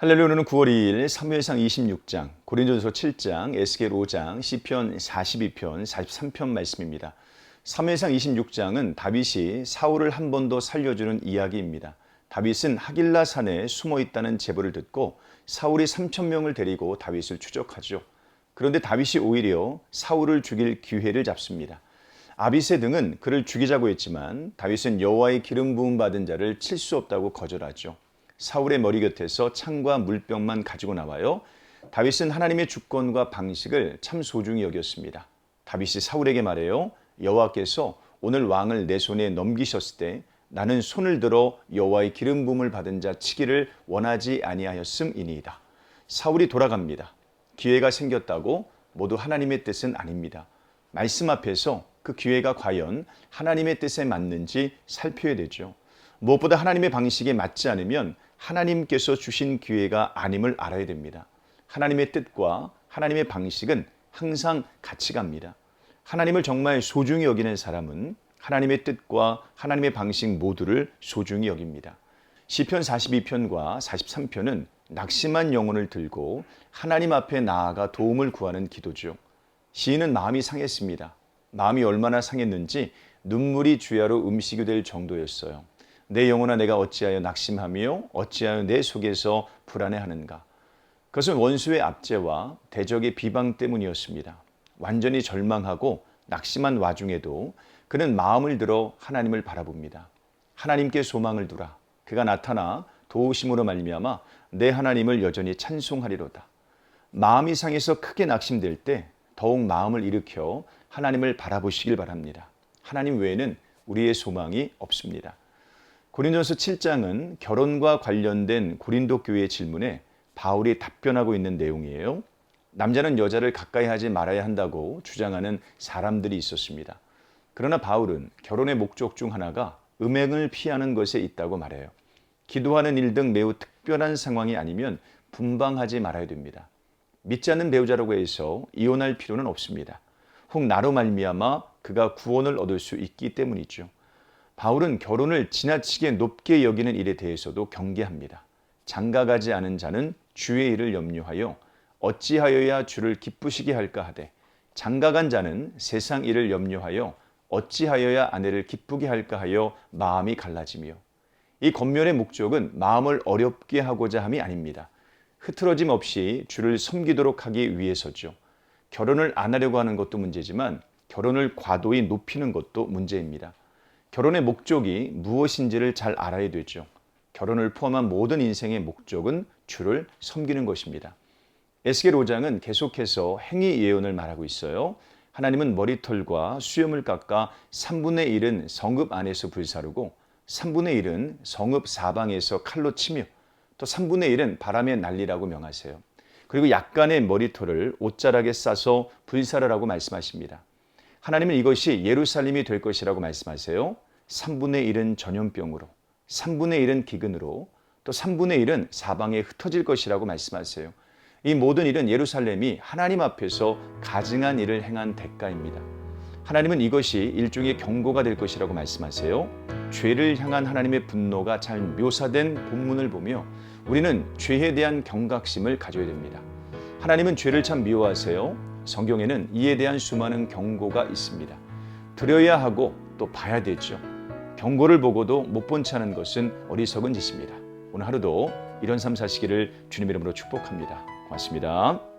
할렐루야는 9월 2일 사무엘상 26장, 고린도전서 7장, 에스겔 5장, 시편 42편, 43편 말씀입니다. 사무엘상 26장은 다윗이 사울을 한 번 더 살려주는 이야기입니다. 다윗은 하길라 산에 숨어 있다는 제보를 듣고 사울이 3,000명을 데리고 다윗을 추적하죠. 그런데 다윗이 오히려 사울을 죽일 기회를 잡습니다. 아비새 등은 그를 죽이자고 했지만 다윗은 여호와의 기름 부음 받은 자를 칠 수 없다고 거절하죠. 사울의 머리 곁에서 창과 물병만 가지고 나와요. 다윗은 하나님의 주권과 방식을 참 소중히 여겼습니다. 다윗이 사울에게 말해요. 여호와께서 오늘 왕을 내 손에 넘기셨을 때 나는 손을 들어 여호와의 기름 부음을 받은 자 치기를 원하지 아니하였음이니이다. 사울이 돌아갑니다. 기회가 생겼다고 모두 하나님의 뜻은 아닙니다. 말씀 앞에서 그 기회가 과연 하나님의 뜻에 맞는지 살펴야 되죠. 무엇보다 하나님의 방식에 맞지 않으면 하나님께서 주신 기회가 아님을 알아야 됩니다. 하나님의 뜻과 하나님의 방식은 항상 같이 갑니다. 하나님을 정말 소중히 여기는 사람은 하나님의 뜻과 하나님의 방식 모두를 소중히 여깁니다. 시편 42편과 43편은 낙심한 영혼을 들고 하나님 앞에 나아가 도움을 구하는 기도죠. 시인은 마음이 상했습니다. 마음이 얼마나 상했는지 눈물이 주야로 음식이 될 정도였어요. 내 영혼아 내가 어찌하여 낙심하며 어찌하여 내 속에서 불안해하는가. 그것은 원수의 압제와 대적의 비방 때문이었습니다. 완전히 절망하고 낙심한 와중에도 그는 마음을 들어 하나님을 바라봅니다. 하나님께 소망을 두라. 그가 나타나 도우심으로 말미암아 내 하나님을 여전히 찬송하리로다. 마음이 상해서 크게 낙심될 때 더욱 마음을 일으켜 하나님을 바라보시길 바랍니다. 하나님 외에는 우리의 소망이 없습니다. 고린도전서 7장은 결혼과 관련된 고린도 교회의 질문에 바울이 답변하고 있는 내용이에요. 남자는 여자를 가까이 하지 말아야 한다고 주장하는 사람들이 있었습니다. 그러나 바울은 결혼의 목적 중 하나가 음행을 피하는 것에 있다고 말해요. 기도하는 일 등 매우 특별한 상황이 아니면 분방하지 말아야 됩니다. 믿지 않는 배우자라고 해서 이혼할 필요는 없습니다. 혹 나로 말미암아 그가 구원을 얻을 수 있기 때문이죠. 바울은 결혼을 지나치게 높게 여기는 일에 대해서도 경계합니다. 장가가지 않은 자는 주의 일을 염려하여 어찌하여야 주를 기쁘시게 할까 하되 장가간 자는 세상 일을 염려하여 어찌하여야 아내를 기쁘게 할까 하여 마음이 갈라지며 이 권면의 목적은 마음을 어렵게 하고자 함이 아닙니다. 흐트러짐 없이 주를 섬기도록 하기 위해서죠. 결혼을 안 하려고 하는 것도 문제지만 결혼을 과도히 높이는 것도 문제입니다. 결혼의 목적이 무엇인지를 잘 알아야 되죠. 결혼을 포함한 모든 인생의 목적은 주를 섬기는 것입니다. 에스겔 5장은 계속해서 행위 예언을 말하고 있어요. 하나님은 머리털과 수염을 깎아 3분의 1은 성읍 안에서 불사르고 3분의 1은 성읍 사방에서 칼로 치며 또 3분의 1은 바람에 날리라고 명하세요. 그리고 약간의 머리털을 옷자락에 싸서 불사르라고 말씀하십니다. 하나님은 이것이 예루살렘이 될 것이라고 말씀하세요. 3분의 1은 전염병으로, 3분의 1은 기근으로, 또 3분의 1은 사방에 흩어질 것이라고 말씀하세요. 이 모든 일은 예루살렘이 하나님 앞에서 가증한 일을 행한 대가입니다. 하나님은 이것이 일종의 경고가 될 것이라고 말씀하세요. 죄를 향한 하나님의 분노가 잘 묘사된 본문을 보며 우리는 죄에 대한 경각심을 가져야 됩니다. 하나님은 죄를 참 미워하세요. 성경에는 이에 대한 수많은 경고가 있습니다. 들어야 하고 또 봐야 되죠. 경고를 보고도 못 본 채 하는 것은 어리석은 짓입니다. 오늘 하루도 이런 삶 사시기를 주님 이름으로 축복합니다. 고맙습니다.